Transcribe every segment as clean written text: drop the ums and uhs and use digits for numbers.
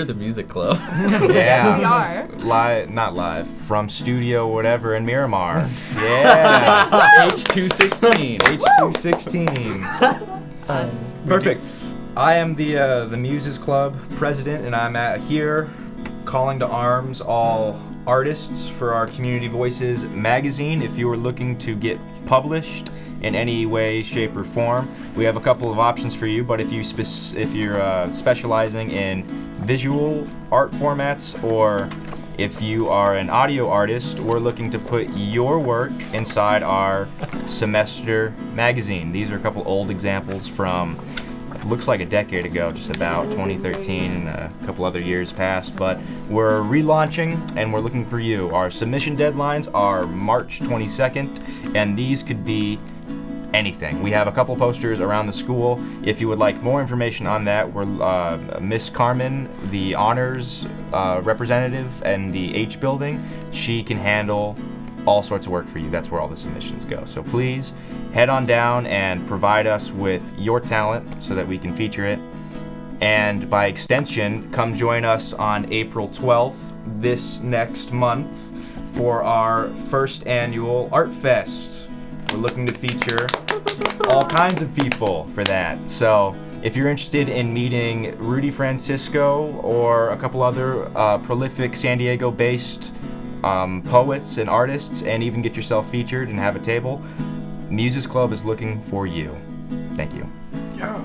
We're the music club. Yeah. Yes, we are. Not live. From studio whatever in Miramar. Yeah. H216. H216. Perfect. I am the Muses Club president, and I'm here calling to arms all artists for our Community Voices magazine. If you are looking to get published in any way, shape, or form, we have a couple of options for you. But if you're specializing in visual art formats, or if you are an audio artist, we're looking to put your work inside our semester magazine. These are a couple old examples from looks like a decade ago, just about 2013, and a couple other years past, but we're relaunching and we're looking for you. Our submission deadlines are March 22nd, and these could be anything. We have a couple posters around the school. If you would like more information on that, we're Miss Carmen, the honors representative and the H building. She can handle all sorts of work for you. That's where all the submissions go. So please head on down and provide us with your talent so that we can feature it. And by extension, come join us on April 12th this next month for our first annual Art Fest. We're looking to feature all kinds of people for that. So if you're interested in meeting Rudy Francisco or a couple other prolific San Diego-based poets and artists, and even get yourself featured and have a table, Muses Club is looking for you. Thank you. Yeah.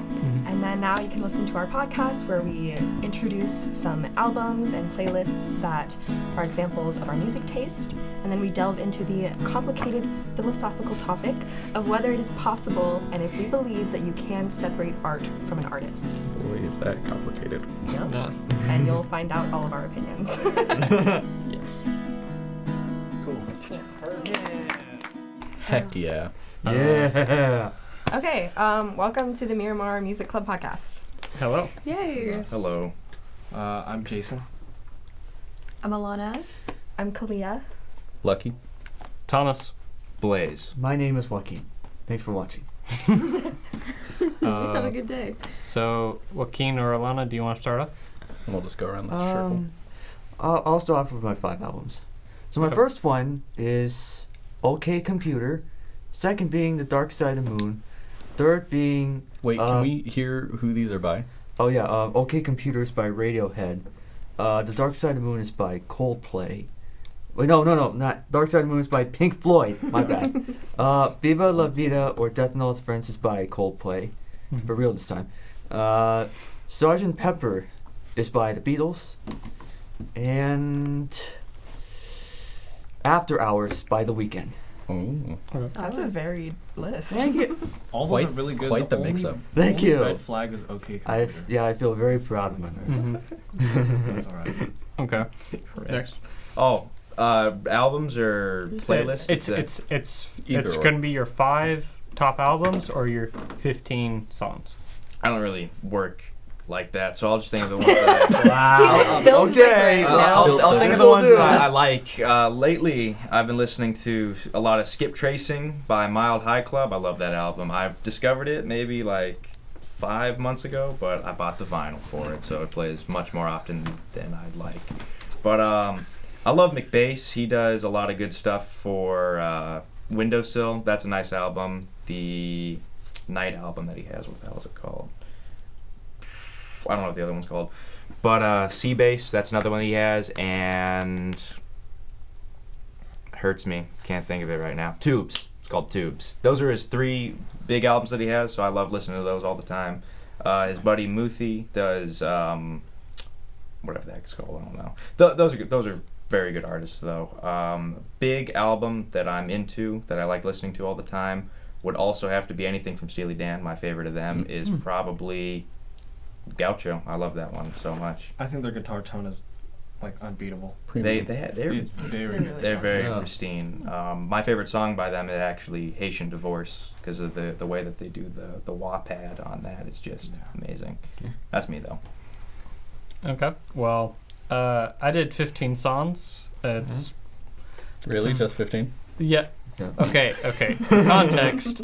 And then now you can listen to our podcast where we introduce some albums and playlists that are examples of our music taste, and then we delve into the complicated philosophical topic of whether it is possible and if we believe that you can separate art from an artist. Boy, is that complicated. Yep. Nah. And you'll find out all of our opinions. Yes. Cool. Heck yeah. Yeah. Okay, welcome to the Miramar Music Club podcast. Hello. Yay. Hello. I'm Jason. I'm Alana. I'm Kalia. Lucky. Thomas. Blaze. My name is Joaquin. Thanks for watching. Have a good day. So, Joaquin or Alana, do you want to start off? We'll just go around the circle. I'll start off with my 5 albums. So my first one is OK Computer. Second being The Dark Side of the Moon. Third being... Wait, can we hear who these are by? Oh yeah, OK Computer is by Radiohead. The Dark Side of the Moon is by Coldplay. Wait, no, not Dark Side of the Moon is by Pink Floyd. My bad. Viva La Vida or Death and All Its Friends is by Coldplay. For real this time. Sgt. Pepper is by the Beatles. And After Hours by The Weeknd. Oh. That's a varied list. Thank you. All Quite- those are really good. quite the only- mix-up. Thank only you. Red flag is okay. I Computer. feel very proud of my list. That's all right. Okay. Correct. Next. Oh, albums or playlists? It's Either or. going to be your 5 top albums or your 15 songs. I don't really work like that, so I'll just think of the ones that Wow. Built Okay. different, I'll think of the This'll ones do. that I like. Lately, I've been listening to a lot of Skip Tracing by Mild High Club. I love that album. I've discovered it maybe like 5 months ago, but I bought the vinyl for it, so it plays much more often than I'd like. But I love McBass. He does a lot of good stuff for Windowsill. That's a nice album. The Night album that he has, what the hell is it called? I don't know what the other one's called. But Seabass, that's another one he has, and hurts me, can't think of it right now. Tubes. It's called Tubes. Those are his 3 big albums that he has, so I love listening to those all the time. His buddy Muthi does whatever the heck it's called, I don't know. Those are good. Those are very good artists, though. Big album that I'm into, that I like listening to all the time, would also have to be anything from Steely Dan. My favorite of them is probably Gaucho. I love that one so much. I think their guitar tone is like unbeatable. They're It's very They're they're very Yeah. pristine. My favorite song by them is actually Haitian Divorce, because of the way that they do the wah pad on that is just amazing. That's me though. Okay. Well, I did 15 songs. It's Really? Just 15? yeah. Yeah. Okay. Context.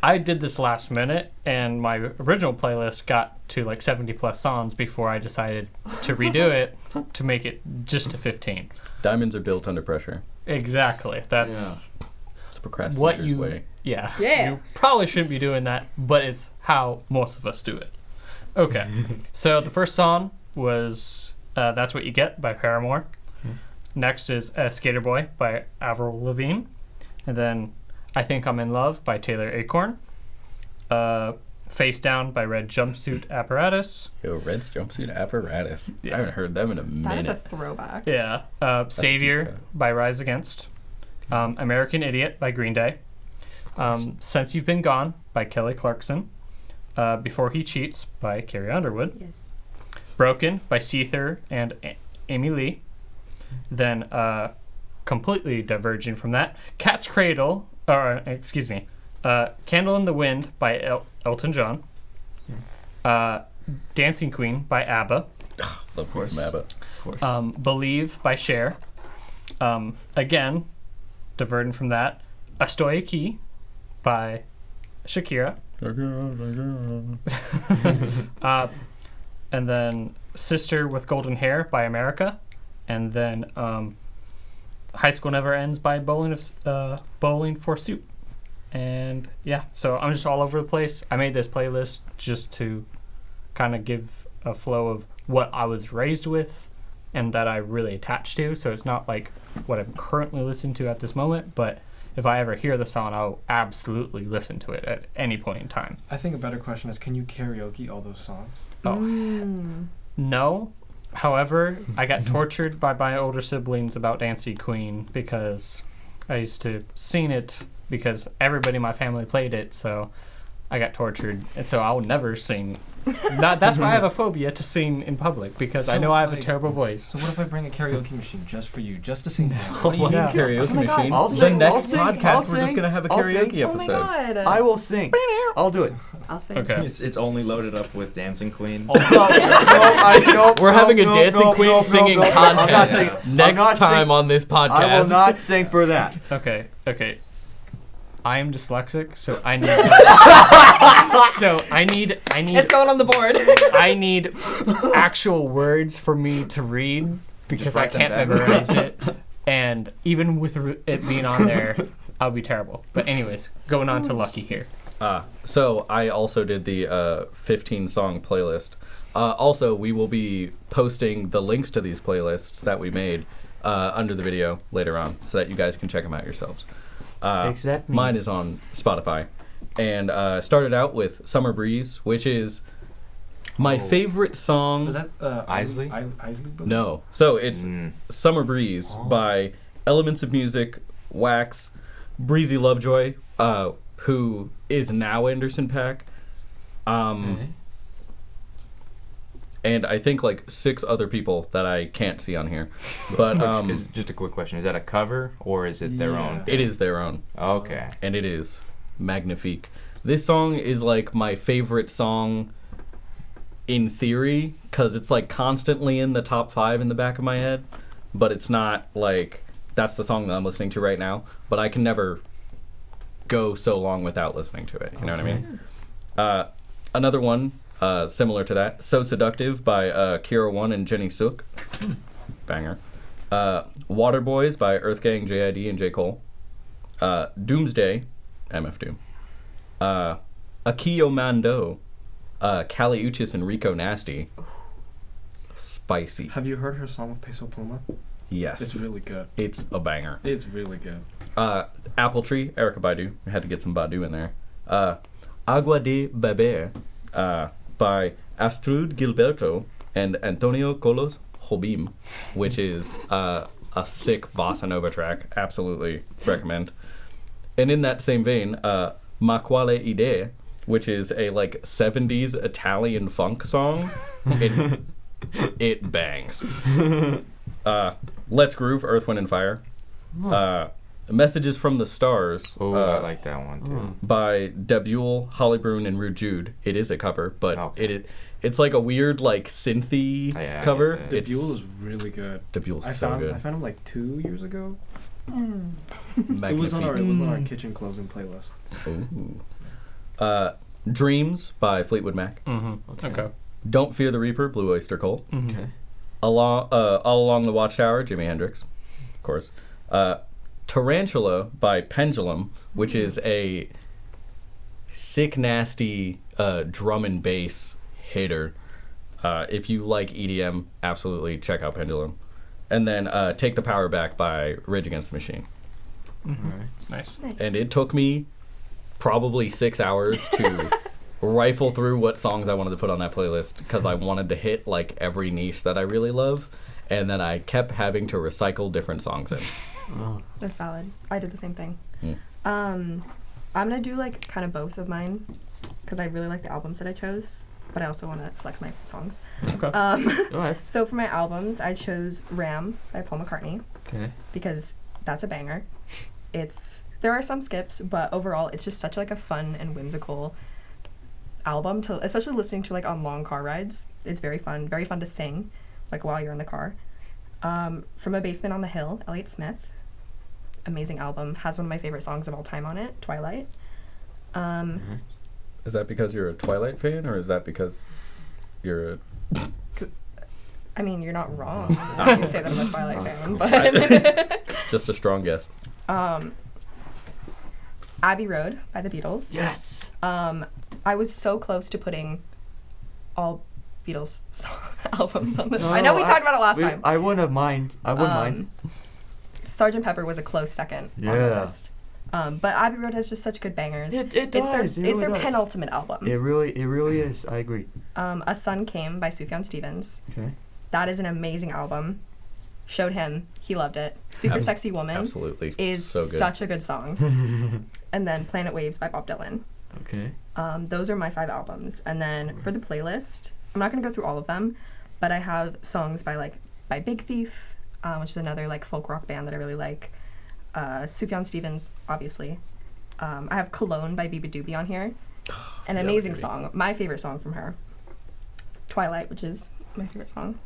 I did this last minute, and my original playlist got to like 70 plus songs before I decided to redo it to make it just to 15. Diamonds are built under pressure. Exactly. That's It's procrastinator's what you. way. Yeah. Yeah. You probably shouldn't be doing that, but it's how most of us do it. Okay. So the first song was "That's What You Get" by Paramore. Next is "Skater Boy" by Avril Lavigne, and then "I Think I'm in Love" by Taylor Acorn. "Face Down" by Red Jumpsuit Apparatus. Yo, Red Jumpsuit Apparatus. Yeah. I haven't heard them in a minute. That is a throwback. Yeah. "Savior" deep cut. by Rise Against. "American Idiot" by Green Day. "Since You've Been Gone" by Kelly Clarkson. "Before He Cheats" by Carrie Underwood. Yes. "Broken" by Seether and Amy Lee. Then, completely diverging from that, "Cat's Cradle," "Candle in the Wind" by Elton John. "Dancing Queen" by ABBA. Love course. Mabba. Of course. "Believe" by Cher. Again, diverging from that, "Estoy Aquí" by Shakira. And then "Sister with Golden Hair" by America. And then "High School Never Ends" by Bowling for Soup. And yeah, so I'm just all over the place. I made this playlist just to kind of give a flow of what I was raised with and that I really attached to. So it's not like what I'm currently listening to at this moment, but if I ever hear the song, I'll absolutely listen to it at any point in time. I think a better question is, can you karaoke all those songs? Oh. No. However, I got tortured by my older siblings about Dancing Queen because I used to sing it because everybody in my family played it, so I got tortured. And so I'll never sing. That's why I have a phobia to sing in public, because I So, know I have a like, terrible voice. So what if I bring a karaoke machine just for you, just to sing? What do you Yeah. need karaoke Oh my God. machine? I'll The sing, next I'll sing, podcast, I'll we're just sing, gonna have a I'll karaoke sing. Oh my episode. god. I will sing. I'll do it. I'll sing. Okay. It's only loaded up with Dancing Queen. No, We're having a Dancing Queen singing I'm not contest singing. I'm next not time sing- on this podcast. I will not sing for that. Okay. I am dyslexic, so I need It's going on the board. I need actual words for me to read because Just I write them can't down. memorize it. And even with it being on there, I'll be terrible. But anyways, going on to Lucky here. So I also did the 15 song playlist. Also, we will be posting the links to these playlists that we made under the video later on, so that you guys can check them out yourselves. Except me. Mine is on Spotify, and started out with "Summer Breeze," which is my favorite song. Was that Isley? Isley? No, so it's "Summer Breeze" by Elements of Music, Wax, Breezy Lovejoy, who is now Anderson .Paak, and I think like 6 other people that I can't see on here. But Is just a quick question: is that a cover or is it their own? it is their own, Okay. and it is magnifique. This song is like my favorite song in theory, because it's like constantly in the top 5 in the back of my head, but it's not like that's the song that I'm listening to right now. But I can never go so long without listening to it. You know what I mean? Another one similar to that, "So Seductive" by Kira One and Jenny Suk. Banger. "Water Boys" by Earth Gang, JID, and J. Cole. "Doomsday," MF Doom. "Akio Mando," Kali Uchis and Rico Nasty. Spicy. Have you heard her song with Peso Pluma? Yes. It's really good. It's a banger. It's really good. Apple Tree, Erykah Badu. I had to get some Badu in there. "Agua de Beber" by Astrud Gilberto and Antonio Colos Jobim, which is a sick bossa nova track. Absolutely recommend. And in that same vein, "Ma Quale Idea," which is a like 70s Italian funk song. It bangs. "Let's Groove," Earth, Wind, and Fire. "Messages from the Stars" Oh, I like that one too. by Debule, Holly Brune, and Rude Jude. It is a cover, but Okay. it's like a weird like synthy Yeah, I cover. get that. It's Debule is really good. Debule's I so found good. him like 2 years ago. It Magnifique. was on our kitchen closing playlist. Ooh. Dreams by Fleetwood Mac. Mm-hmm. Okay. Don't Fear the Reaper, Blue Oyster Cult. Mm-hmm. Okay. All Along the Watchtower, Jimi Hendrix, of course. Tarantula by Pendulum, which is a sick, nasty drum and bass hitter. If you like EDM, absolutely check out Pendulum. And then Take the Power Back by Rage Against the Machine. Mm-hmm. All right. Nice. And it took me probably 6 hours to rifle through what songs I wanted to put on that playlist because I wanted to hit like every niche that I really love, and then I kept having to recycle different songs in. Oh. That's valid. I did the same thing. Mm. I'm gonna do like kind of both of mine because I really like the albums that I chose, but I also want to flex my songs. Okay. All right. So for my albums, I chose Ram by Paul McCartney Okay. because that's a banger. There are some skips, but overall it's just such like a fun and whimsical album to, especially listening to like on long car rides. It's very fun to sing like while you're in the car. From a Basement on the Hill, Elliott Smith. Amazing album. Has one of my favorite songs of all time on it, Twilight. Is that because you're a Twilight fan, or is that because you're a... I mean, you're not wrong when you say that I'm a Twilight fan, but Just a strong guess. Abbey Road by the Beatles. Yes. I was so close to putting all Beatles albums on the I know we talked about it last time. I wouldn't mind. I wouldn't mind. Sgt. Pepper was a close second on the Yeah. list. But Abbey Road has just such good bangers. It It's does. their penultimate album. It really is. I agree. A Sun Came by Sufjan Stevens. Okay. That is an amazing album. Showed him. He loved it. Super Sexy Woman Absolutely. is so good. such a good song. And then Planet Waves by Bob Dylan. Okay. Those are my 5 albums. And then for the playlist, I'm not going to go through all of them, but I have songs by Big Thief, which is another like folk rock band that I really like. Sufjan Stevens, obviously. I have Cologne by Biba Doobie on here. An amazing song. My favorite song from her. Twilight, which is my favorite song.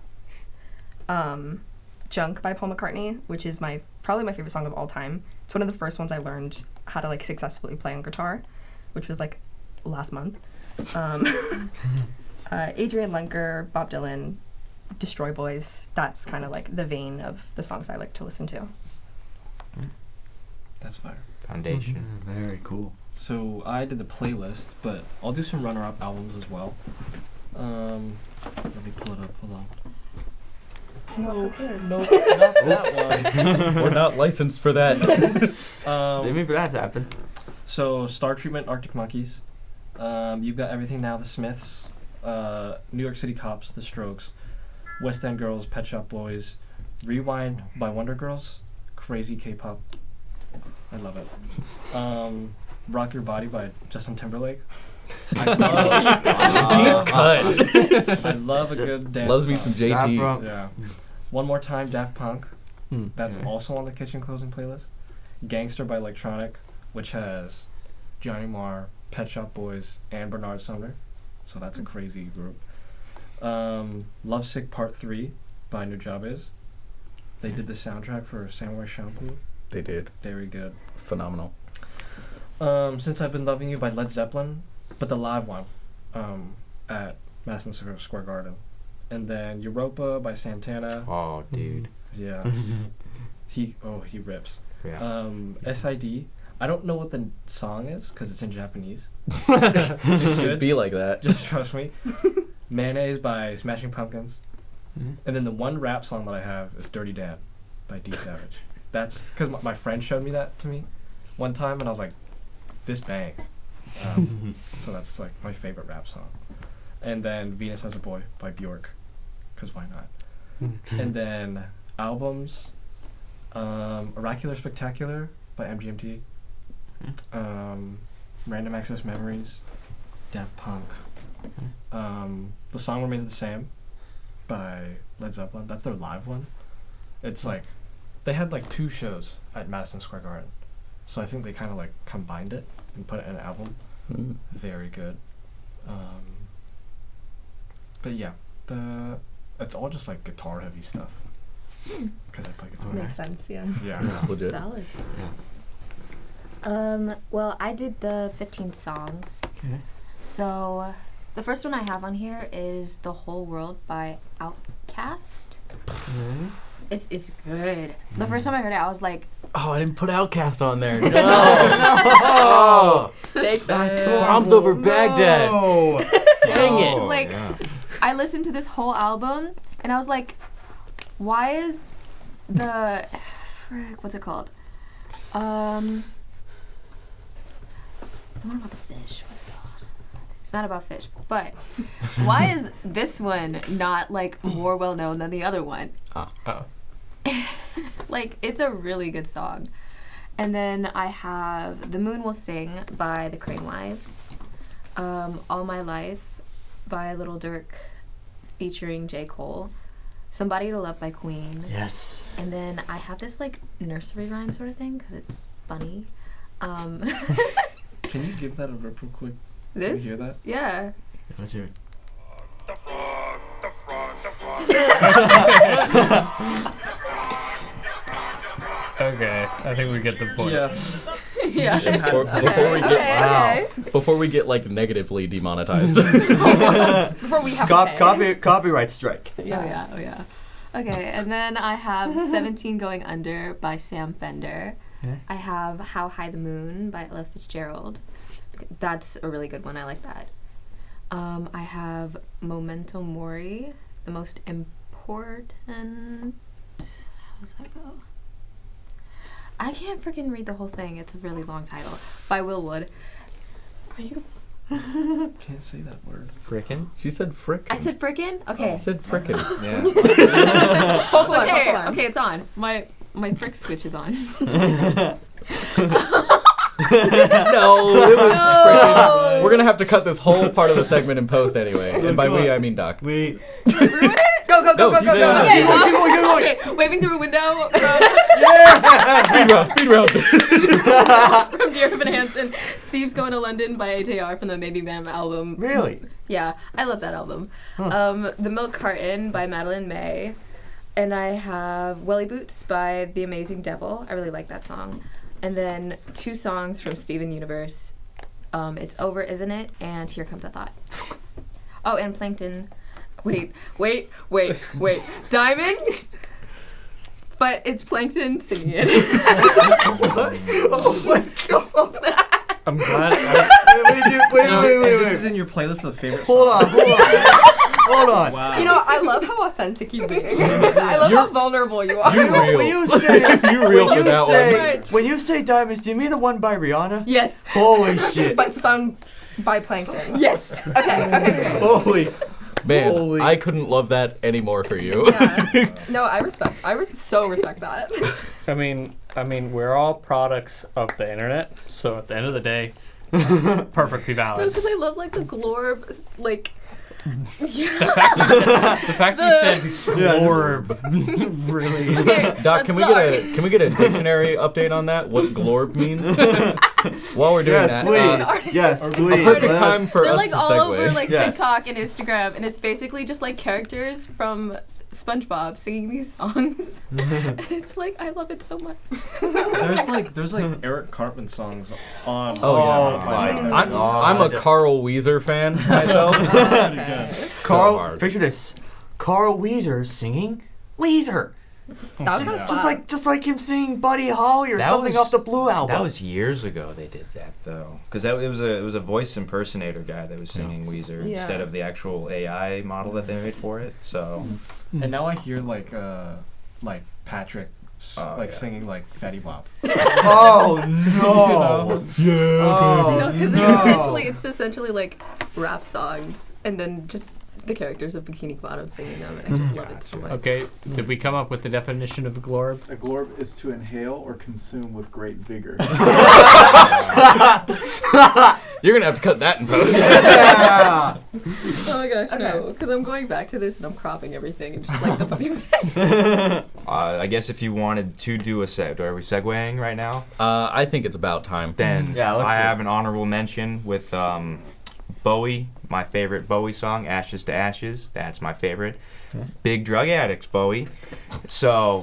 Junk by Paul McCartney, which is probably my favorite song of all time. It's one of the first ones I learned how to like successfully play on guitar, which was like last month. Adrian Lenker, Bob Dylan, Destroy Boys. That's kind of like the vein of the songs I like to listen to. That's fire. Foundation. Very cool. So I did the playlist, but I'll do some runner-up albums as well. Let me pull it up. Hold on. No, not that one. We're not licensed for that. Didn't mean for that to happen. So Star Treatment, Arctic Monkeys. You've Got Everything Now, The Smiths. New York City Cops, The Strokes. West End Girls, Pet Shop Boys. Rewind by Wonder Girls. Crazy K-pop. I love it. Rock Your Body by Justin Timberlake. Deep cut. I love a good dance Loves me song. some JT. Yeah. One More Time, Daft Punk. That's Okay. also on the Kitchen Closing playlist. Gangster by Electronic, which has Johnny Marr, Pet Shop Boys, and Bernard Sumner. So that's a crazy group. Lovesick Part 3 by Nujabes. They did the soundtrack for Samurai Champloo. They did. Very good. Phenomenal. Since I've Been Loving You by Led Zeppelin, but the live one at Madison Square Garden. And then Europa by Santana. Oh, dude. Yeah. He rips. Yeah. SID. I don't know what the song is because it's in Japanese. It's It'd good. be like that. Just trust me. Mayonnaise by Smashing Pumpkins. Mhm. And then the one rap song that I have is Dirty Dan by D Savage. That's because my friend showed me that to me one time, and I was like, this bangs. So that's like my favorite rap song. And then Venus as a Boy by Bjork, because why not? And then albums, Oracular Spectacular by MGMT, Random Access Memories, Daft Punk. The Song Remains the Same by Led Zeppelin. That's their live one. It's like, they had like 2 shows at Madison Square Garden. So I think they kind of like combined it and put it in an album. Mm. Very good. But yeah, it's all just like guitar heavy stuff. Because I play guitar. Makes sense, yeah. Yeah. It's legit. Solid. Well, I did the 15 songs. Okay. So, the first one I have on here is The Whole World by Outkast. It's good. The first time I heard it, I was like, Oh, I didn't put Outcast on there. No. Big That's Bombs over Baghdad. No. Dang it. it's like, I listened to this whole album, and I was like, why is what's it called? The one about the fish. What's it called? It's not about fish. But why is this one not like more well known than the other one? Oh. Like, it's a really good song. And then I have The Moon Will Sing by the Crane Wives. All My Life by Little Durk featuring J. Cole. Somebody to Love by Queen. Yes. And then I have this like nursery rhyme sort of thing because it's funny. Can you give that a rip real quick? Can This? you hear that? Yeah. Let's hear it. The frog, the frog, the frog. Okay, I think we get the point. Yeah. Yeah. Before we get like negatively demonetized. Before we have to pay. Copyright strike. Oh yeah. Okay, and then I have 17 Going Under by Sam Fender. Yeah. I have How High the Moon by Ella Fitzgerald. That's a really good one. I like that. I have Memento Mori, the most important. How does that go? I can't freaking read the whole thing. It's a really long title. By Will Wood. Are you? Can't say that word. Frickin'. She said frickin'. I said frickin'? Okay. I said frickin'. Yeah. False alarm, false Okay, alarm. okay, it's on. My frick switch is on. No, it was frickin'. We're gonna have to cut this whole part of the segment in post anyway. And by we, I mean Doc. We. Ruin it? Go, go, go, Go, go, go, keep go. going. Okay, Keep going, keep going. okay, waving through a window Speed round. from Dear Evan Hansen. Steve's Going to London by AJR from the Maybe Bam album. Really? Yeah, I love that album. The Milk Carton by Madeline May. And I have Welly Boots by The Amazing Devil. I really like that song. And then 2 songs from Steven Universe. It's Over, Isn't It? And Here Comes a Thought. Oh, and Plankton. Wait. Diamonds? But it's Plankton singing it. Oh my god. I'm glad. Wait. This is in your playlist of favorite Hold songs. on. Hold on. Wow. You know, I love how authentic you're being. I love how vulnerable you are. You real. When you say, You real for that one. when you say diamonds, do you mean the one by Rihanna? Yes. Holy shit. But sung by Plankton. Yes. Okay, great. Holy. Man, Holy- I couldn't love that anymore for you. Yeah. No, I so respect that. I mean, we're all products of the internet, so at the end of the day, perfectly No, valid. because I love like the glorb, like. The fact you said Yeah, glorb really. Okay, Doc, can we get a dictionary update on that? What glorb means? While we're doing that, Please. Yes, please. perfect Let time us- for They're us like to all segue. over like Yes. TikTok and Instagram, and it's basically just like characters from SpongeBob singing these songs. And it's like I love it so much. There's like Eric Cartman songs on. Oh, yeah. my I'm a Carl Weezer fan myself. Carl, hard. picture this. Carl Weezer singing Weezer. That was Just like him singing Buddy Holly or That something was- off the Blue album. That was years ago they did that though, because it was a voice impersonator guy that was singing Weezer Yeah. instead of the actual AI model that they made for it. So And now I hear like Patrick Oh, yeah. singing like Fatty Bop. Oh no! No, because no. it's essentially like rap songs, and then just the characters of Bikini Bottom singing them. And I just love it so much. Okay, did we come up with the definition of glorb? A glorb is to inhale or consume with great vigor. You're gonna have to cut that in post. Yeah. Oh my gosh, no, Okay. because I'm going back to this and I'm cropping everything and just like the funny bit. I guess if you wanted to do a set, are we segueing right now? I think it's about time. Then Yeah, let's I do it. have an honorable mention with Bowie, my favorite Bowie song, Ashes to Ashes. That's my favorite. Okay. Big drug addicts, Bowie. So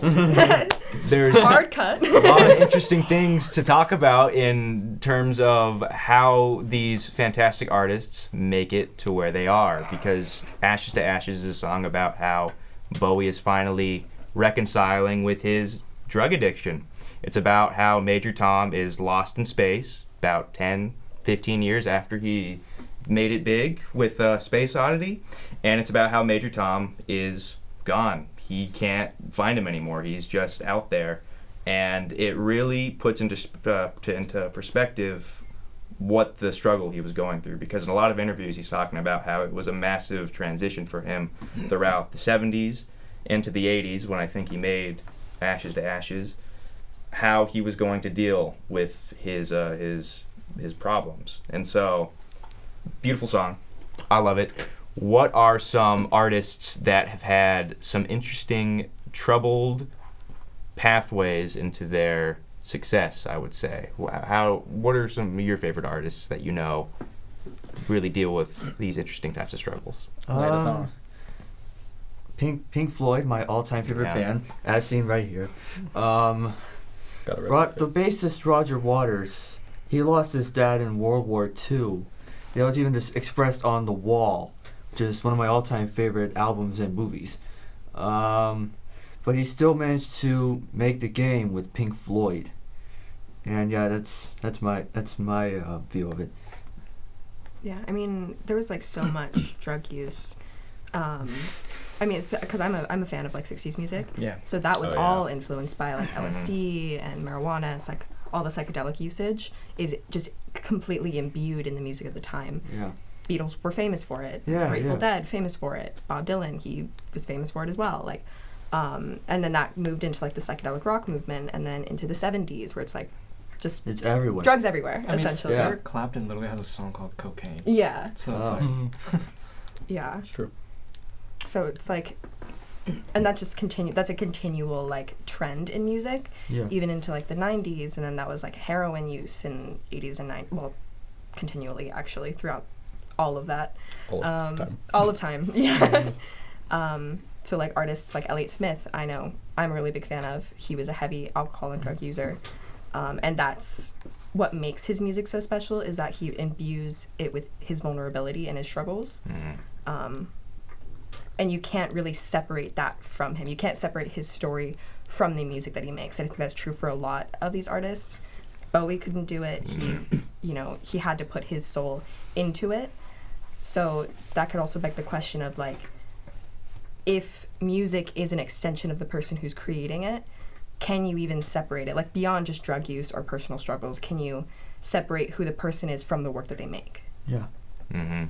there's Hard cut. a lot of interesting things to talk about in terms of how these fantastic artists make it to where they are, because Ashes to Ashes is a song about how Bowie is finally reconciling with his drug addiction. It's about how Major Tom is lost in space about 10, 15 years after he made it big with Space Oddity, and it's about how Major Tom is gone. He can't find him anymore. He's just out there, and it really puts into perspective what the struggle he was going through, because in a lot of interviews he's talking about how it was a massive transition for him throughout the 70s into the 80s, when I think he made Ashes to Ashes, how he was going to deal with his problems. And so, beautiful song. I love it. What are some artists that have had some interesting, troubled pathways into their success, I would say? What are some of your favorite artists that you know really deal with these interesting types of struggles? Light us on. Pink Floyd, my all-time favorite Yeah. band, as seen right here. Got it right. The bassist Roger Waters, he lost his dad in World War II. That was even just expressed on The Wall, which is one of my all-time favorite albums and movies. But he still managed to make the game with Pink Floyd, and yeah, that's my view of it. Yeah, I mean, there was like so much drug use. I mean, it's because I'm a fan of like 60s music. Yeah. So that was Oh, yeah. all influenced by like LSD and marijuana. It's like all the psychedelic usage is just completely imbued in the music at the time. Yeah. Beatles were famous for it. Yeah, Grateful yeah. Dead, famous for it. Bob Dylan, he was famous for it as well. Like, and then that moved into like the psychedelic rock movement, and then into the 70s where it's like just It's everywhere. drugs everywhere, I mean, essentially. yeah. Eric Clapton literally has a song called Cocaine. Yeah. So it's Oh. like, Yeah. It's true. So it's like, and that just that's a continual like trend in music, Yeah. even into like the 90s, and then that was like heroin use in 80s and 90s, well, continually actually throughout all of that. All of time. All of time, yeah. So like artists like Elliott Smith, I know I'm a really big fan of. He was a heavy alcohol and drug user, and that's what makes his music so special, is that he imbues it with his vulnerability and his struggles. And you can't really separate that from him. You can't separate his story from the music that he makes. And I think that's true for a lot of these artists. Bowie couldn't do it. He had to put his soul into it. So that could also beg the question of like, if music is an extension of the person who's creating it, can you even separate it? Like beyond just drug use or personal struggles, can you separate who the person is from the work that they make? Yeah. Mm-hmm.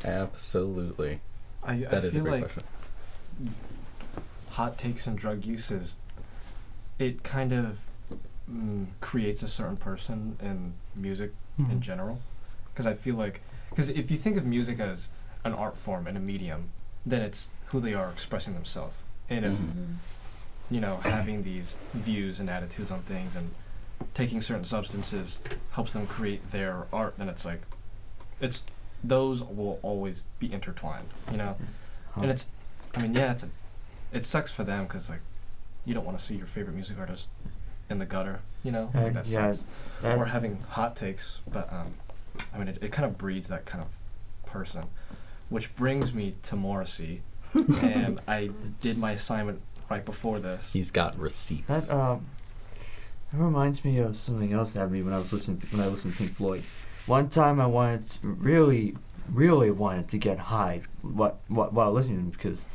Absolutely. I That is a feel great like question. hot takes and drug uses, it kind of creates a certain person in music in general. Because I feel like, because if you think of music as an art form and a medium, then it's who they are expressing themselves. And if, having these views and attitudes on things and taking certain substances helps them create their art, then it's like, those will always be intertwined, And it's, it sucks for them because, like, you don't want to see your favorite music artist in the gutter, like that yeah, sucks. Or having hot takes, but, it kind of breeds that kind of person, which brings me to Morrissey, and I did my assignment right before this. He's got receipts. That reminds me of something else that happened to me when I listened to Pink Floyd. One time I really wanted to get high while listening to them, because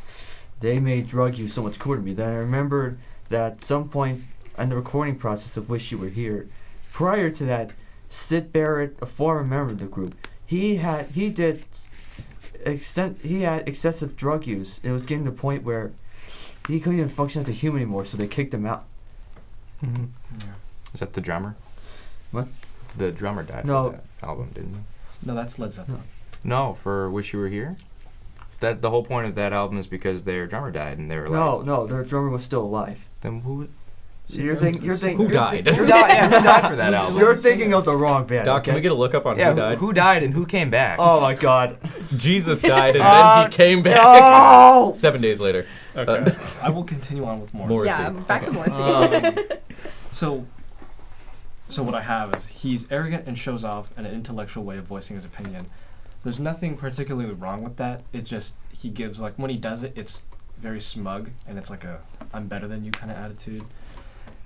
they made drug use so much cooler to me. Then I remembered that at some point in the recording process of Wish You Were Here, prior to that, Sid Barrett, a former member of the group, he had excessive drug use. It was getting to the point where he couldn't even function as a human anymore, so they kicked him out. Yeah. Is that the drummer? What? The drummer died No. for that album, didn't he? No, that's Led Zeppelin. No, for Wish You Were Here? That the whole point of that album is because their drummer died, and they were like... No, their drummer was still alive. Then who... So you're thinking. Who died? Who died? Yeah, who died for that album? You're thinking of the wrong band. Doc, okay? can we get a look up on Yeah, who died? who died and who came back? Oh my God. Jesus died and then he came back. Oh! 7 days later. Okay. I will continue on with more. Morrissey. Yeah, back to Morrissey. So what I have is he's arrogant and shows off an intellectual way of voicing his opinion. There's nothing particularly wrong with that. It's just he gives, like, when he does it, it's very smug and it's like a I'm better than you kind of attitude.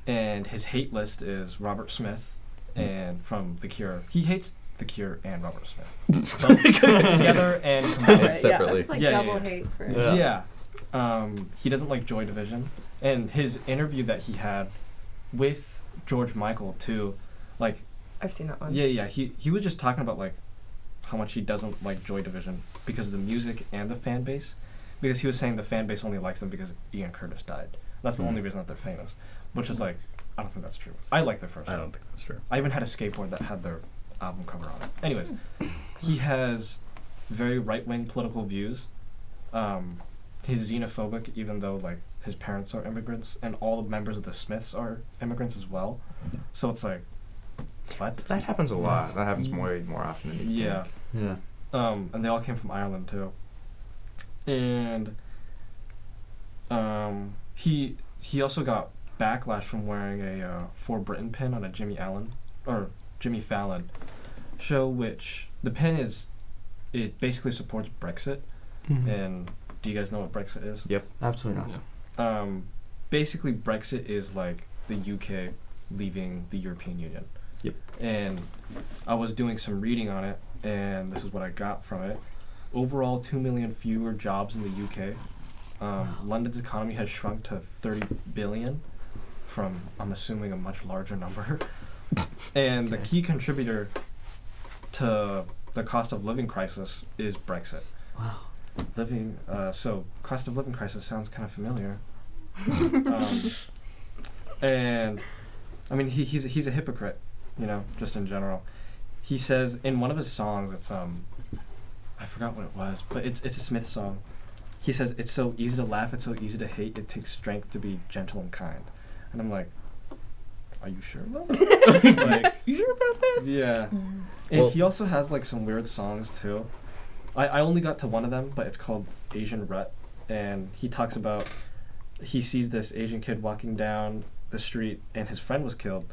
And his hate list is Robert Smith and from The Cure. He hates The Cure and Robert Smith. Both together and combined. Separately. It's like Yeah, double yeah. hate for. Yeah. He doesn't like Joy Division. And his interview that he had with George Michael too, like, I've seen that one. yeah, he was just talking about like how much he doesn't like Joy Division because of the music and the fan base. Because he was saying the fan base only likes them because Ian Curtis died. That's the only reason that they're famous. Which is like, I don't think that's true. I like their first I album. don't think that's true. I even had a skateboard that had their album cover on it. Anyways, he has very right-wing political views. He's xenophobic, even though like his parents are immigrants, and all the members of the Smiths are immigrants as well. So it's like, what? That happens a lot. That happens more often than you Yeah. think. Yeah. And they all came from Ireland too. And he also got backlash from wearing a For Britain pin on a Jimmy Fallon show, which the pin it basically supports Brexit. And do you guys know what Brexit is? Yep. Absolutely not. Basically Brexit is like the UK leaving the European Union. Yep. And I was doing some reading on it, and this is what I got from it. Overall, 2 million fewer jobs in the UK. London's economy has shrunk to 30 billion from, I'm assuming, a much larger number. And the key contributor to the cost of living crisis is Brexit. Wow. So cost of living crisis sounds kind of familiar. And I mean, he's a hypocrite, you know, just in general. He says in one of his songs, it's I forgot what it was, but it's a Smith song. He says, "It's so easy to laugh, it's so easy to hate. It takes strength to be gentle and kind." And I'm like, are you sure about that? Like, you sure about that? Yeah. And he also has like some weird songs too. I only got to one of them, but it's called Asian Rut, and he talks about he sees this Asian kid walking down the street and his friend was killed,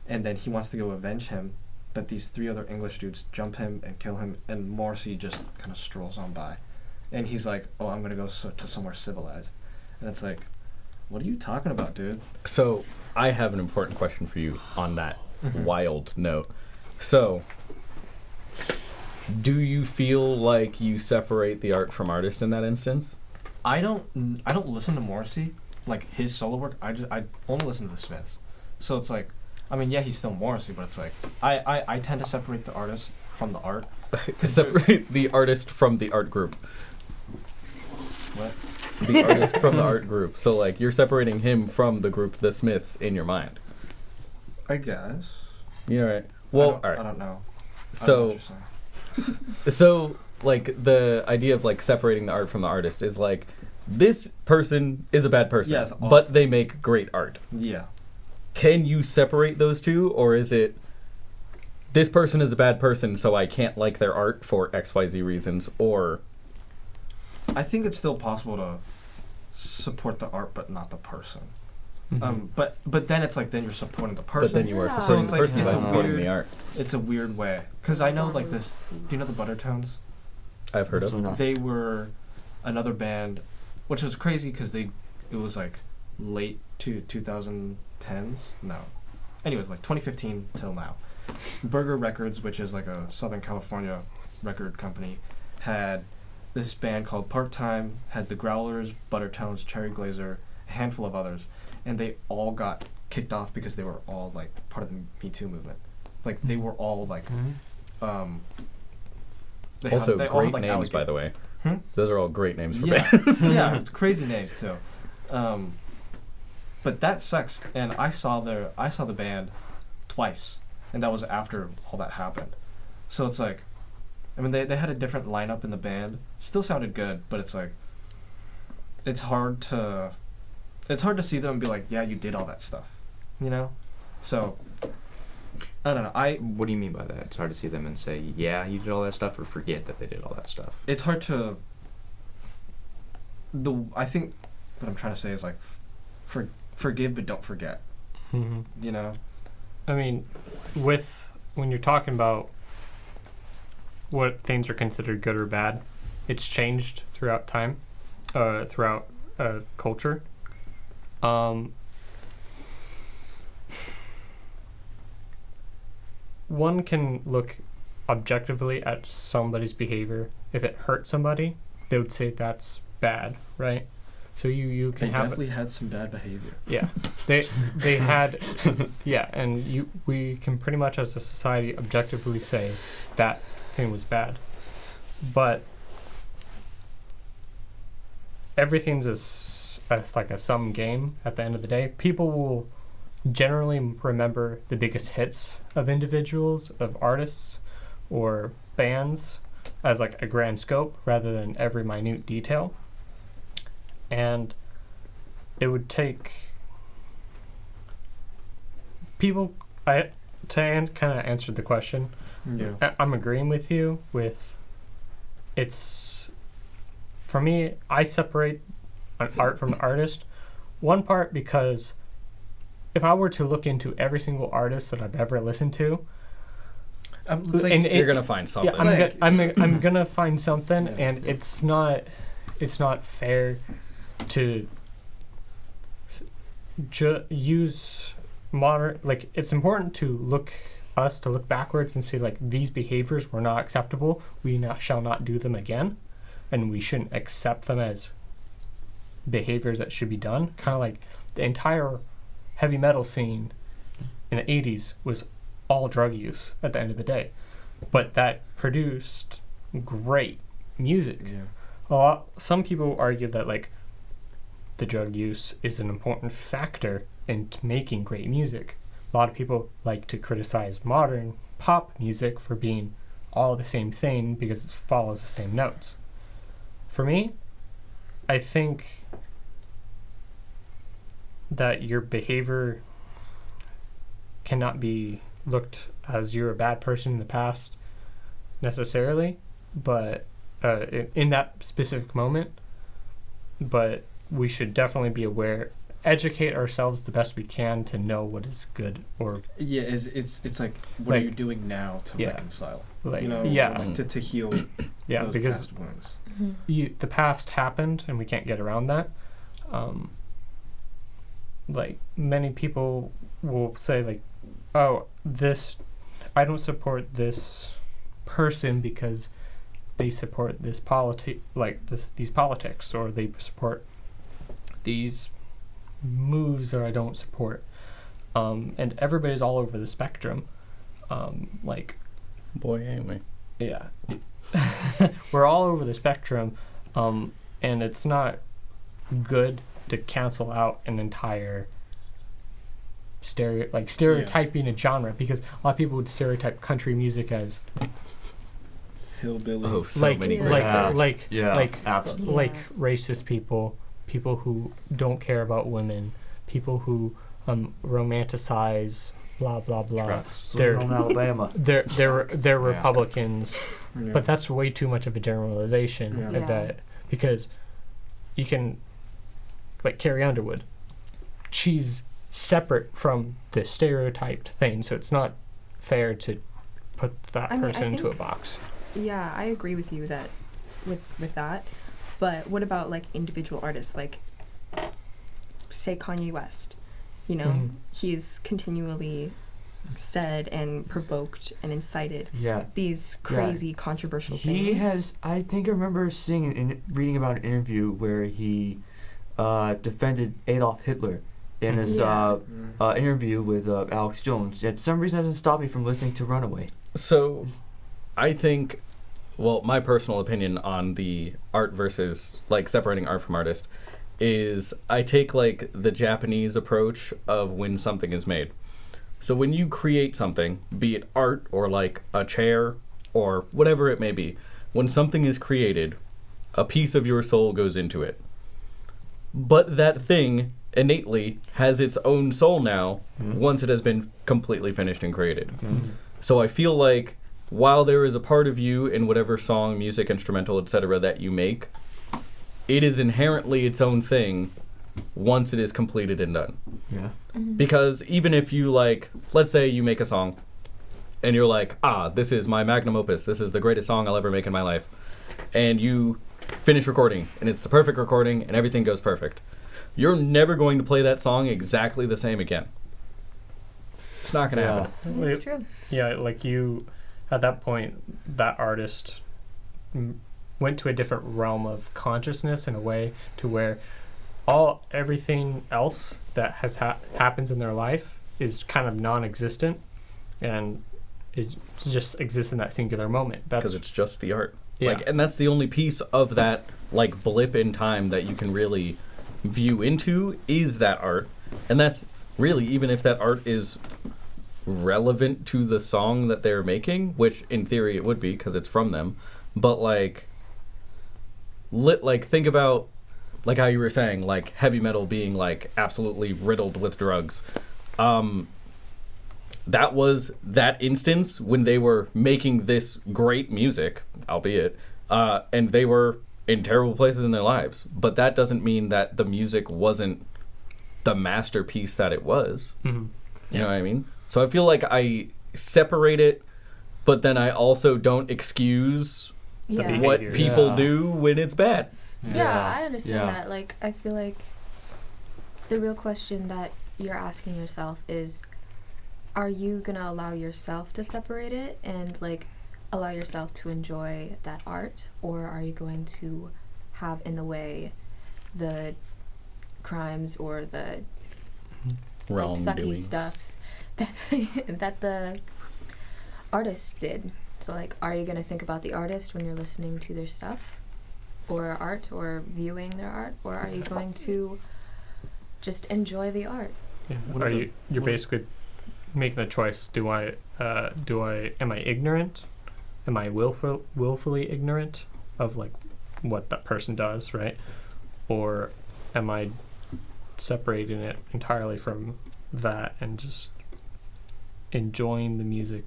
and then he wants to go avenge him, but these 3 other English dudes jump him and kill him, and Morrissey just kind of strolls on by, and he's like, "Oh, I'm gonna go to somewhere civilized," and it's like, what are you talking about, dude? So I have an important question for you on that wild note. So, do you feel like you separate the art from artist in that instance? I don't listen to Morrissey, like his solo work. I only listen to the Smiths. So it's like, I mean, yeah, he's still Morrissey, but it's like I tend to separate the artist from the art. Separate the artist from the art group. What? The artist from the art group. So like you're separating him from the group The Smiths in your mind. I guess. You're right. Well, all right. I don't know. So so like the idea of like separating the art from the artist is like this person is a bad person, Yes, but they make great art. Yeah. Can you separate those two, or is it this person is a bad person, so I can't like their art for XYZ reasons, or I think it's still possible to support the art but not the person. But then it's like then you're supporting the person. but then you are Yeah. supporting So the it's person like- by it's a supporting weird- the art. It's a weird way, because I know like this. Do you know the Buttertones? I've heard of. Absolutely not. They were another band, which was crazy because it was like late to 2010s. No, anyways, like 2015 till now. Burger Records, which is like a Southern California record company, had this band called Part Time. Had the Growlers, Buttertones, Cherry Glazer, a handful of others, and they all got kicked off because they were all like part of the Me Too movement. Like they were all like, they Also, they all had, great like, names, by the way. Those are all great names for Yeah, bands. yeah, crazy names too. But that sucks. And I saw the band twice, and that was after all that happened. So it's like, I mean, they had a different lineup in the band. Still sounded good, but it's like, it's hard to see them and be like, yeah, you did all that stuff. you know? So, I don't know. What do you mean by that? It's hard to see them and say, yeah, you did all that stuff, or forget that they did all that stuff. It's hard to... I think what I'm trying to say is, like, forgive but don't forget, Mm-hmm. you know? I mean, when you're talking about what things are considered good or bad, it's changed throughout time, throughout culture. One can look objectively at somebody's behavior. If it hurt somebody, they would say that's bad, right? So you can They have definitely had some bad behavior. yeah, they had yeah, and we can pretty much as a society objectively say that thing was bad, but everything's like a sum game at the end of the day. People will generally remember the biggest hits of individuals, of artists or bands as like a grand scope rather than every minute detail. And it would take people to kind of answer the question. Yeah. I'm agreeing with you with it's for me, I separate an art from an artist. One part because if I were to look into every single artist that I've ever listened to, It's like, You're gonna find something. yeah, I'm gonna find something, and it's not fair to use modern, like, it's important to look backwards and say, like, these behaviors were not acceptable, shall not do them again, and we shouldn't accept them as behaviors that should be done. Kind of like the entire heavy metal scene in the 80s was all drug use at the end of the day, but that produced great music. Some people argue that, like, the drug use is an important factor in making great music. A lot of people like to criticize modern pop music for being all the same thing because it follows the same notes. For me, I think that your behavior cannot be looked as you're a bad person in the past necessarily, but in that specific moment, but we should definitely be aware, educate ourselves the best we can to know what is good or yeah, it's like, what like, are you doing now to yeah, reconcile? like, You know, yeah, like, to heal yeah, those because past wounds. the past happened and we can't get around that. Like, many people will say, like, oh, I don't support this person because they support this these politics, or they support these moves that I don't support. And everybody's all over the spectrum. Like, Boy, ain't we? yeah. We're all over the spectrum, and it's not good to cancel out an entire stereotyping a genre, because a lot of people would stereotype country music as Hillbilly. Oh, so like many like great like absolutely. like racist people who don't care about women, people who romanticize blah blah blah. They're from Alabama. They're Republicans, Yeah. but that's way too much of a generalization. Yeah. That because you can, like, Carrie Underwood, she's separate from the stereotyped thing, so it's not fair to put that I mean, I person into a think- box. Yeah, I agree with you that with that. But what about, like, individual artists, like, say Kanye West? You know, Mhm. he's continually said and provoked and incited Yeah. these crazy controversial things. He has. I think I remember seeing and reading about an interview where he defended Adolf Hitler in his Yeah. interview with Alex Jones. Yet, for some reason, doesn't stop me from listening to Runaway. So, I think, well, my personal opinion on the art versus, like, separating art from artist is I take, like, the Japanese approach of when something is made. So when you create something, be it art or, like, a chair or whatever it may be, when something is created, a piece of your soul goes into it. But that thing innately has its own soul now once it has been completely finished and created. So I feel like while there is a part of you in whatever song, music, instrumental, etc. that you make, it is inherently its own thing once it is completed and done. Yeah. Because even if you like, let's say you make a song and you're like, this is my magnum opus, this is the greatest song I'll ever make in my life, and you finish recording and it's the perfect recording and everything goes perfect, you're never going to play that song exactly the same again. It's not going to happen. That's true. Yeah, like you, at that point, that artist went to a different realm of consciousness in a way to where everything else that has happens in their life is kind of non-existent, and it just exists in that singular moment. That's Because it's just the art. Yeah. Like, and that's the only piece of that like blip in time that you can really view into is that art. And that's really, even if that art is relevant to the song that they're making, which in theory it would be because it's from them, but like think about like how you were saying, like heavy metal being like absolutely riddled with drugs. That was that instance when they were making this great music, albeit, and they were in terrible places in their lives. But that doesn't mean that the music wasn't the masterpiece that it was. Mm-hmm. You know what I mean? So I feel like I separate it, but then I also don't excuse Yeah. what behavior. people do when it's bad. Yeah, I understand Yeah. that. Like, I feel like the real question that you're asking yourself is, are you going to allow yourself to separate it and, like, allow yourself to enjoy that art? Or are you going to have in the way the crimes or the like, sucky Wrongdoings. stuffs that, that the artist did? So, like, are you going to think about the artist when you're listening to their stuff? Or art, or viewing their art, or are you going to just enjoy the art? Yeah. What Are are the- you? You're what- basically making the choice. Am I ignorant? Am I willfully ignorant of like what that person does, right? Or am I separating it entirely from that and just enjoying the music,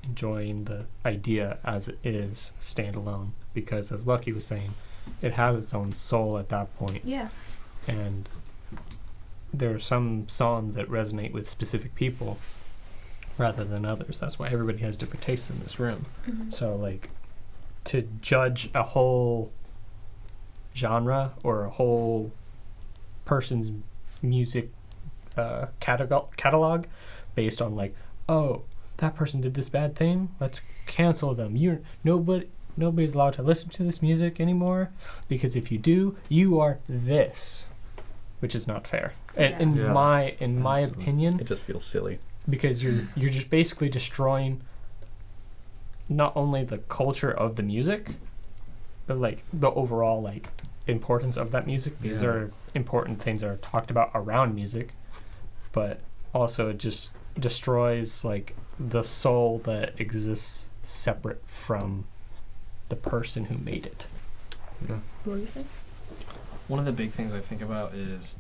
enjoying the idea as it is, standalone? Because as Lucky was saying, it has its own soul at that point. Yeah. And there are some songs that resonate with specific people rather than others. That's why everybody has different tastes in this room. So, like, to judge a whole genre or a whole person's music catalog based on, like, oh, that person did this bad thing, let's cancel them. Nobody's allowed to listen to this music anymore because if you do, you are this, which is not fair. And in Yeah. my Absolutely. opinion, It just feels silly. because you're just basically destroying not only the culture of the music, but like the overall like importance of that music. These Yeah. are important things that are talked about around music, but also it just destroys like the soul that exists separate from the person who made it. Yeah. What were you saying? One of the big things I think about is,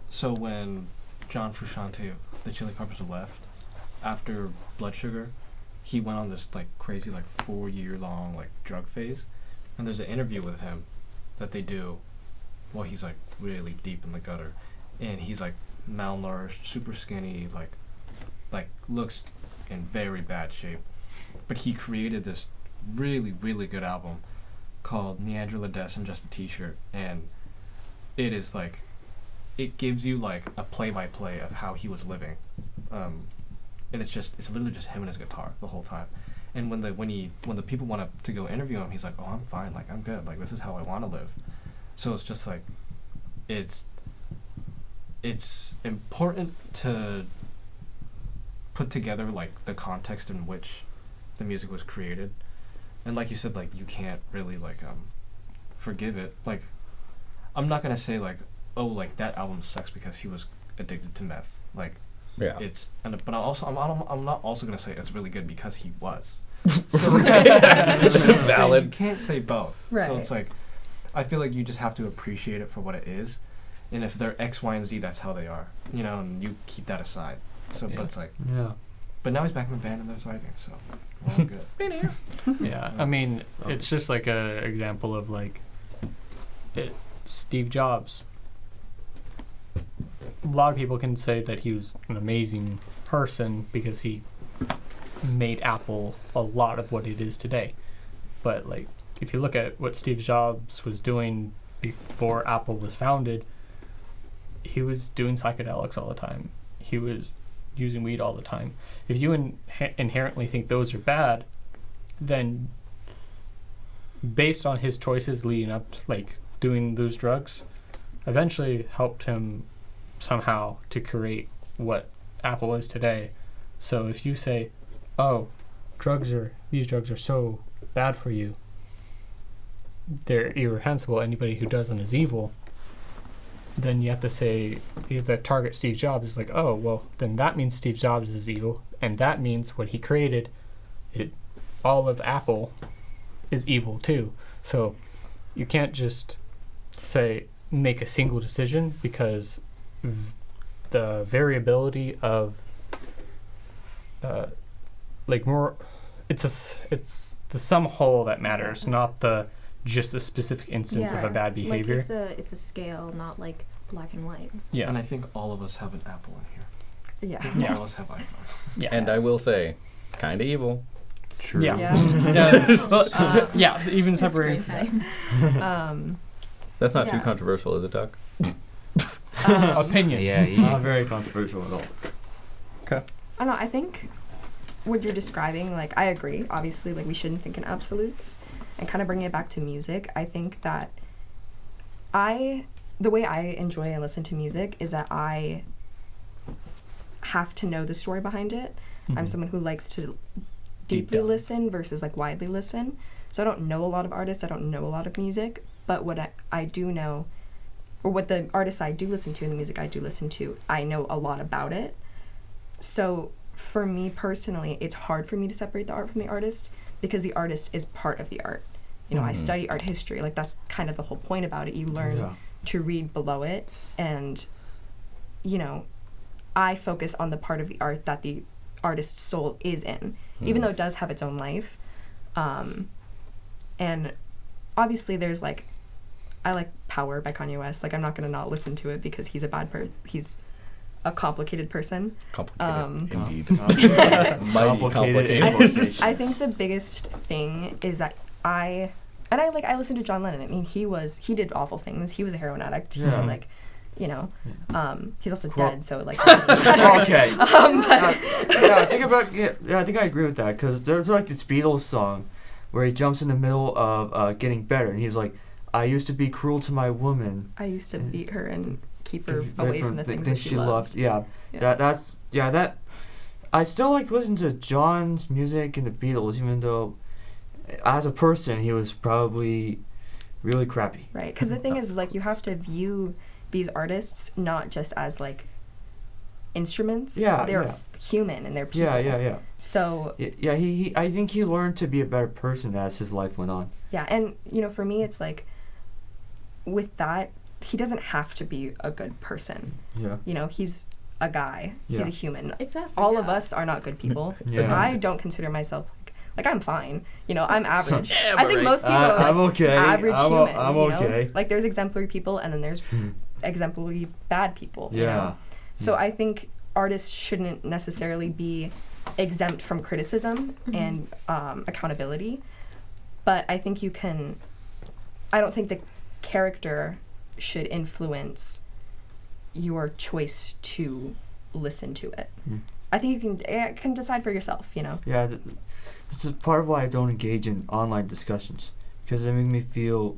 so when John Frusciante of the Chili Peppers left, after Blood Sugar, he went on this like crazy like 4-year-long like drug phase, and there's an interview with him that they do while he's like really deep in the gutter, and he's like malnourished, super skinny, like looks in very bad shape, but he created this really good album called Neandra Ladess and Just a T-Shirt, and it is like, it gives you like a play-by-play of how he was living, and it's literally just him and his guitar the whole time. And when the people want to go interview him, he's like, oh, I'm fine, like I'm good, like this is how I want to live. So it's just like, it's important to put together like the context in which the music was created. And like you said, like you can't really like forgive it. Like, I'm not gonna say like, oh, like that album sucks because he was addicted to meth. Like, Yeah. but I'm not also gonna say it's really good because he was. Valid. So you can't say both. So Right. it's like, I feel like you just have to appreciate it for what it is, and if they're X, Y, and Z, that's how they are. You know, and you keep that aside. So, but it's like, Yeah. but now he's back in the band and they're thriving, so we're all good. Yeah, I mean, it's just like a example of like Steve Jobs. A lot of people can say that he was an amazing person because he made Apple a lot of what it is today. But like, if you look at what Steve Jobs was doing before Apple was founded, he was doing psychedelics all the time. He was using weed all the time. If you inherently think those are bad, then based on his choices leading up to, like, doing those drugs, eventually helped him somehow to create what Apple is today. So if you say, oh, these drugs are so bad for you, they're irreprehensible, anybody who does them is evil, then you have to target Steve Jobs. It's like, oh, well, then that means Steve Jobs is evil, and that means what he created, all of Apple is evil too. So you can't just make a single decision, because the variability of it's the sum whole that matters, not just a specific instance of a bad behavior. Like it's a scale, not like black and white. Yeah. And I think all of us have an Apple in here. Yeah. All of us have iPhones. Yeah. And I will say, kind of evil. True. Yeah. Yeah. Yeah, even separating. That's not too Yeah. controversial, is it, Doc? Opinion. Yeah, not very controversial at all. I don't know, I think what you're describing, like, I agree. Obviously, like, we shouldn't think in absolutes. And kind of bringing it back to music, I think that the way I enjoy and listen to music is that I have to know the story behind it. Mm-hmm. I'm someone who likes to deeply down. listen versus, like, widely listen. So I don't know a lot of artists, I don't know a lot of music, but what I do know, or what the artists I do listen to and the music I do listen to, I know a lot about it. So for me personally, it's hard for me to separate the art from the artist, because the artist is part of the art. You know, I study art history, like, that's kind of the whole point about it. You learn to read below it, and, you know, I focus on the part of the art that the artist's soul is in, even though it does have its own life. And obviously there's, like, I like Power by Kanye West. Like, I'm not going to not listen to it because he's he's a complicated person. Complicated, indeed. Mighty complicated. I think the biggest thing is that I listen to John Lennon. I mean, he did awful things. He was a heroin addict. Yeah. And, like, you know, he's also Cool. dead. So, like, Okay. but I think I agree with that, because there's like this Beatles song where he jumps in the middle of getting better, and he's like, I used to be cruel to my woman. I used to beat her and keep her away from the things that she loved. Yeah. That I still like to listen to John's music and the Beatles, even though as a person he was probably really crappy. Right, because the thing is, like, you have to view these artists not just as, like, instruments. Yeah, they're yeah. human and they're people. Yeah. So Yeah, he I think he learned to be a better person as his life went on. yeah, and, you know, for me, it's like, with that, he doesn't have to be a good person. Yeah. You know, he's a guy. Yeah. He's a human. Exactly. All of us are not good people. Yeah. I don't consider myself like I'm fine. You know, I'm average. Yeah, I but think right. most people are, like, I'm okay. average I'm humans. I'm you know? okay. Like, there's exemplary people and then there's exemplary bad people. You Yeah. know? So I think artists shouldn't necessarily be exempt from criticism and accountability. But I think I don't think the character should influence your choice to listen to it. I think you can decide for yourself, you know? Yeah, this is part of why I don't engage in online discussions, because they make me feel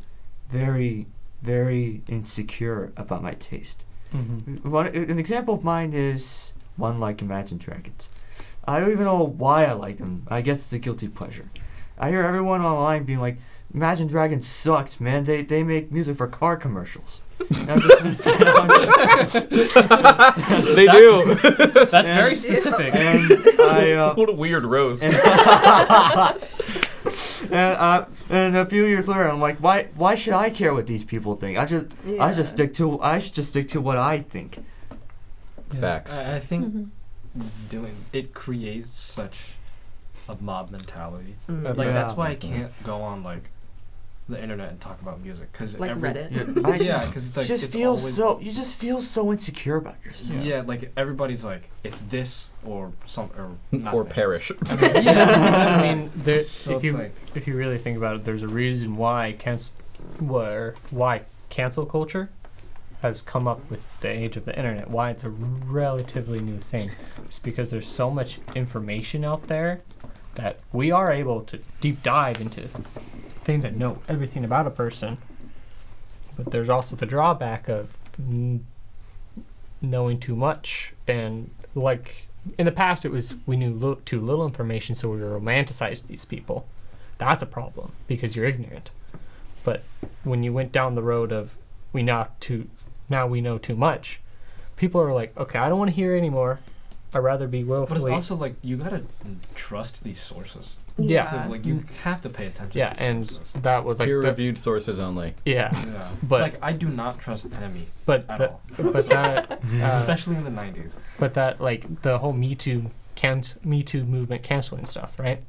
very, very insecure about my taste. An example of mine is one like Imagine Dragons. I don't even know why I like them. I guess it's a guilty pleasure. I hear everyone online being like, Imagine Dragons sucks, man. They make music for car commercials. They do. That's very specific. And I, What a weird roast. And a few years later, I'm like, why should I care what these people think? I should just stick to what I think. Facts. I think doing it creates such a mob mentality. Like that's why I can't go on like the internet and talk about music because Like Reddit. Yeah, because it's like you just feel so insecure about yourself. Yeah, like everybody's like it's this or some or nothing. Or perish. I mean, So if it's like- you really think about it, there's a reason why cancel culture has come up with the age of the internet. Why it's a relatively new thing. It's because there's so much information out there that we are able to deep dive into things and know everything about a person. But there's also the drawback of knowing too much, and like in the past it was we knew too little information, so we romanticized these people. That's a problem because you're ignorant. But when you went down the road of now we know too much, people are like, okay, I don't want to hear anymore. I'd rather be willfully. But it's also like you gotta trust these sources. Yeah. So, like you have to pay attention. Yeah, to these and sources. that was like Peer-reviewed sources only. Yeah, Yeah. but like I do not trust Enemy but at the, all. but that Especially in the 90s. but that like the whole Me Too movement canceling stuff, right?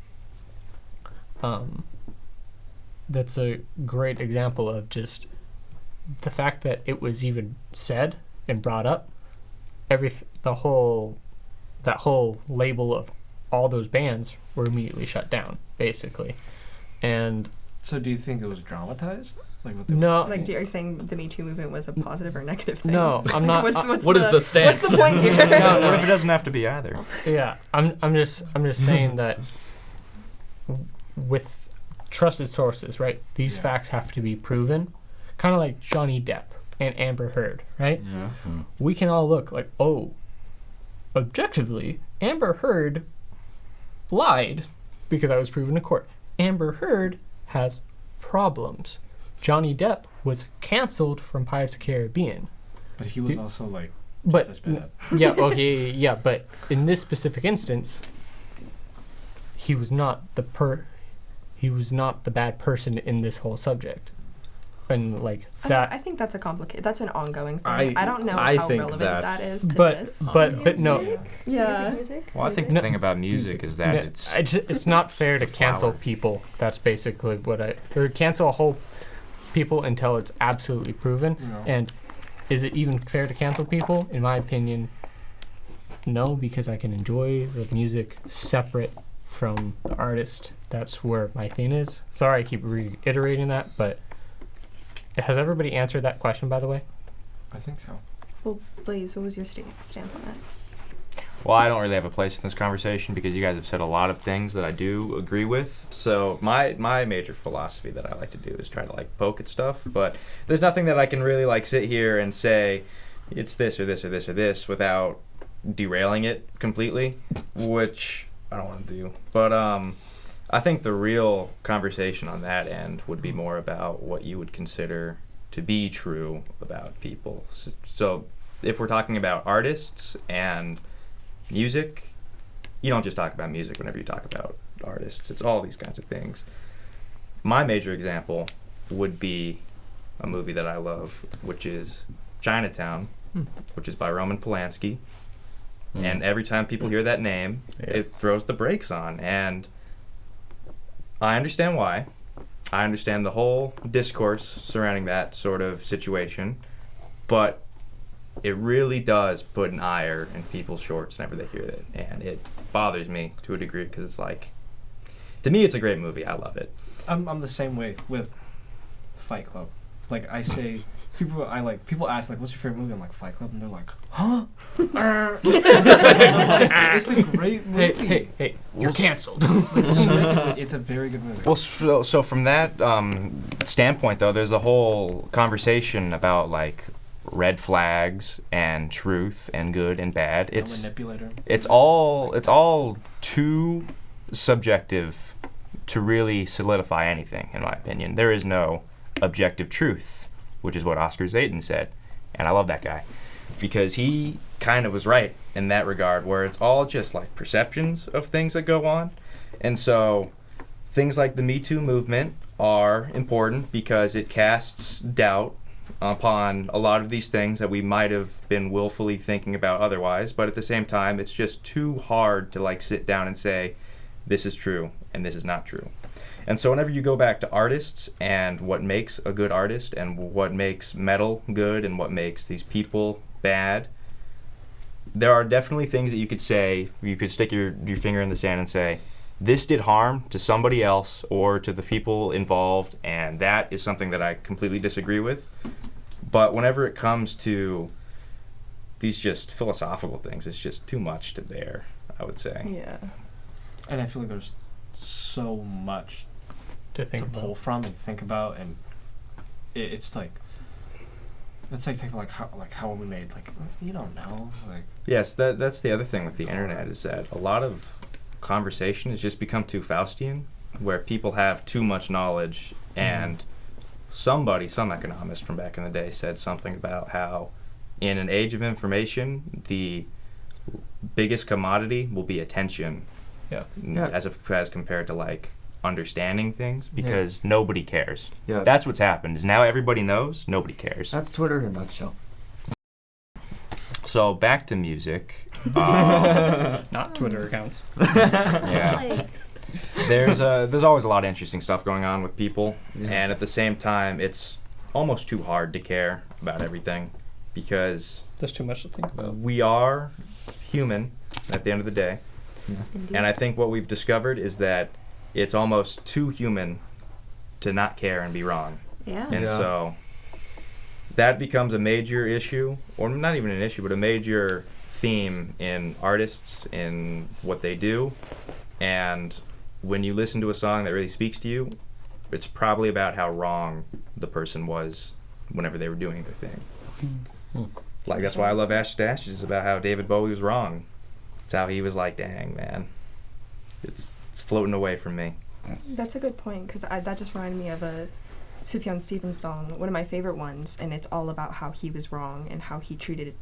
That's a great example of just the fact that it was even said and brought up. That whole label of all those bands were immediately shut down, basically, and So do you think it was dramatized? Like what they No. were Like, saying? are you saying the Me Too movement was a positive or negative thing? no, I'm not. What is the stance? What's the point here? No, What if it doesn't have to be either? Yeah, I'm just saying that with trusted sources, right? These Yeah. facts have to be proven, kind of like Johnny Depp and Amber Heard, right? Yeah. We can all look like, oh, objectively, Amber Heard lied because I was proven in court. Amber Heard has problems. Johnny Depp was canceled from Pirates of the Caribbean. But he was also like But just as bad. yeah, okay, yeah, but in this specific instance, he was not the bad person in this whole subject, and like I that. think that's that's an ongoing thing. I- I don't know I how think relevant that that's- is to But this. no, Yeah. Music. Well, I think No. the thing about music is that it's not fair to the cancel flower. people. That's basically or cancel a whole people until it's absolutely proven. No. And is it even fair to cancel people? In my opinion, no, because I can enjoy the music separate from the artist. That's where my thing is. Sorry, I keep reiterating that, but has everybody answered that question, by the way? I think so. Well, Blaze, what was your stance on that? Well, I don't really have a place in this conversation because you guys have said a lot of things that I do agree with. So my major philosophy that I like to do is try to like poke at stuff, but there's nothing that I can really like sit here and say it's this or this or this or this without derailing it completely, which I don't want to do. But I think the real conversation on that end would be more about what you would consider to be true about people. So if we're talking about artists and music, you don't just talk about music whenever you talk about artists. It's all these kinds of things. My major example would be a movie that I love, which is Chinatown, which is by Roman Polanski. And every time people hear that name, it throws the brakes on. And I understand why. I understand the whole discourse surrounding that sort of situation. But it really does put an ire in people's shorts whenever they hear it. And it bothers me to a degree because it's like, to me, it's a great movie. I love it. I'm the same way with Fight Club. Like I say, people ask like, "What's your favorite movie?" I'm like, "Fight Club," and they're like, "Huh?" It's a great movie. Hey, you're canceled. It's a very good movie. Well, so from that standpoint, though, there's a whole conversation about like red flags and truth and good and bad. A manipulator. It's all too subjective to really solidify anything, in my opinion. There is no objective truth, which is what Oscar Zayden said, and I love that guy because he kind of was right in that regard, where it's all just like perceptions of things that go on. And so things like the Me Too movement are important because it casts doubt upon a lot of these things that we might have been willfully thinking about otherwise, but at the same time, it's just too hard to like sit down and say, this is true and this is not true. And so whenever you go back to artists and what makes a good artist and what makes metal good and what makes these people bad, there are definitely things that you could say, you could stick your finger in the sand and say, this did harm to somebody else or to the people involved, and that is something that I completely disagree with. But whenever it comes to these just philosophical things, it's just too much to bear, I would say. Yeah. And I feel like there's so much To think to pull about. from and think about, and it's like think like how we made, like, you don't know, like. Yes, that's the other thing with the internet is that a lot of conversation has just become too Faustian, where people have too much knowledge, and some economist from back in the day said something about how in an age of information, the biggest commodity will be attention. Yeah. As compared to like understanding things, because nobody cares. Yeah. That's what's happened. Is now everybody knows, nobody cares. That's Twitter in a nutshell. So back to music. Not Twitter accounts. Yeah. There's always a lot of interesting stuff going on with people, and at the same time, it's almost too hard to care about everything because There's too much to think about. we are human at the end of the day. Indeed. And I think what we've discovered is that it's almost too human to not care and be wrong. Yeah. And Yeah. so that becomes a major issue, or not even an issue, but a major theme in artists, in what they do. And when you listen to a song that really speaks to you, it's probably about how wrong the person was whenever they were doing their thing. Like, that's why I love Ashes to Ashes. It's about how David Bowie was wrong. It's how he was like, dang, man. It's floating away from me. That's a good point, because that just reminded me of a Sufjan Stevens song, one of my favorite ones, and it's all about how he was wrong and how he treated,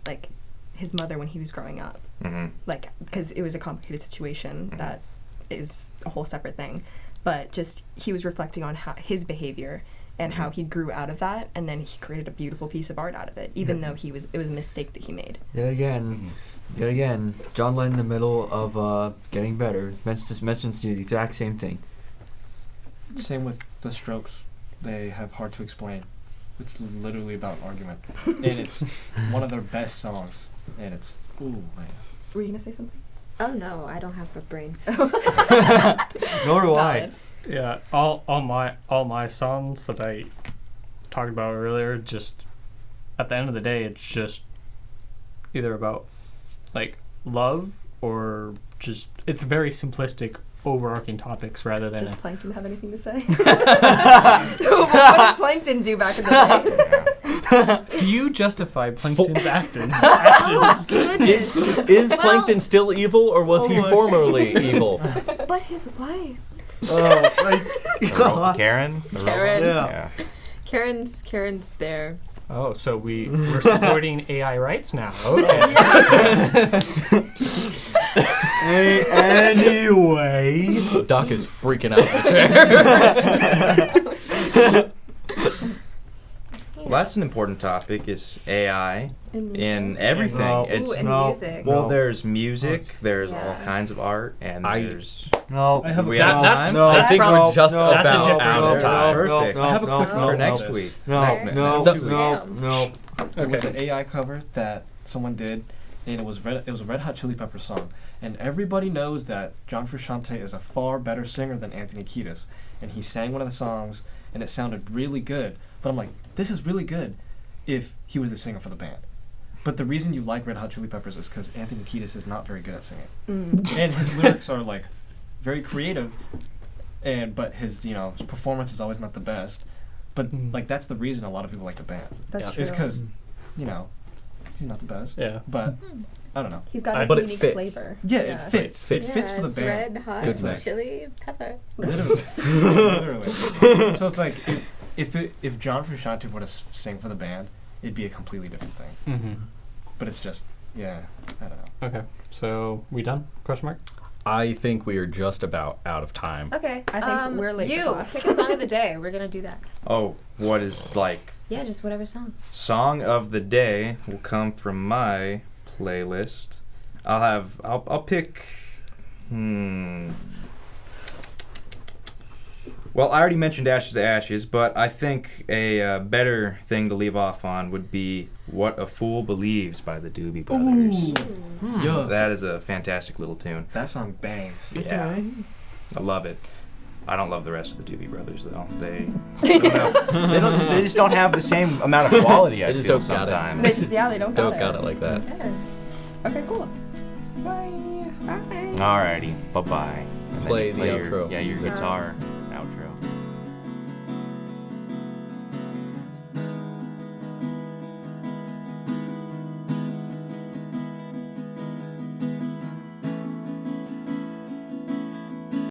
like, his mother when he was growing up. Mm-hmm. Like, because it was a complicated situation that is a whole separate thing. But just, he was reflecting on his behavior and how he grew out of that, and then he created a beautiful piece of art out of it, even though it was a mistake that he made. Yet again, John Lennon in the middle of getting better mentions the exact same thing. Same with the Strokes. They have Hard to Explain. It's literally about an argument. And it's one of their best songs. And it's, ooh, man. Were you going to say something? Oh no, I don't have a brain. Nor do I. Valid. Yeah, all my songs that I talked about earlier, just at the end of the day, it's just either about like love or just it's very simplistic, overarching topics rather than. Does Plankton have anything to say? What did Plankton do back in the day? Do you justify Plankton's actions? Oh goodness. Is Plankton still evil, or was he formerly evil? But his wife. Oh, Karen? The robot? Karen. Yeah. Karen's there. Oh, so we're supporting AI rights now. Okay. Anyway. Doc is freaking out in the chair. Well, that's an important topic, is AI in everything. No. It's Ooh, and music. Well, No. there's music, there's all Yeah. kinds of art, and there's... No. I have a We have that's- time? no, I think probably- we're just no, about that's a out different of time. Perfect. I have a quick no, note For on next this. week. No, Fair. no. There was an AI cover that someone did, and it was a Red Hot Chili Peppers song. And everybody knows that John Frusciante is a far better singer than Anthony Kiedis. And he sang one of the songs, and it sounded really good. But I'm like, this is really good if he was the singer for the band. But the reason you like Red Hot Chili Peppers is because Anthony Kiedis is not very good at singing. And his lyrics are, like, very creative, but his performance is always not the best. But, like, that's the reason a lot of people like the band. That's Is true. because, he's not the best. Yeah. But, I don't know. He's got his But it unique fits. flavor. Yeah, it fits. Fits. It fits for the Yes, band. Red Hot Good neck. Chili Pepper. Literally. Literally. So it's like, if John Frusciante were to sing for the band, it'd be a completely different thing. Mm-hmm. But it's just, I don't know. Okay, so we done? Question mark? I think we are just about out of time. Okay. I think we're late for You class. pick a song of the day. We're gonna do that. Oh, what is like Yeah, just whatever song. song of the day will come from my playlist. I'll pick. Well, I already mentioned Ashes to Ashes, but I think a better thing to leave off on would be What a Fool Believes by the Doobie Brothers. Yeah. That is a fantastic little tune. That song bangs. Yeah. I love it. I don't love the rest of the Doobie Brothers though. They they just don't have the same amount of quality. I They just feel don't got it. sometimes. They don't got Got it like that. Yeah. Okay, cool. Bye. Bye. Alrighty, bye bye. Play the outro. Yeah, your guitar.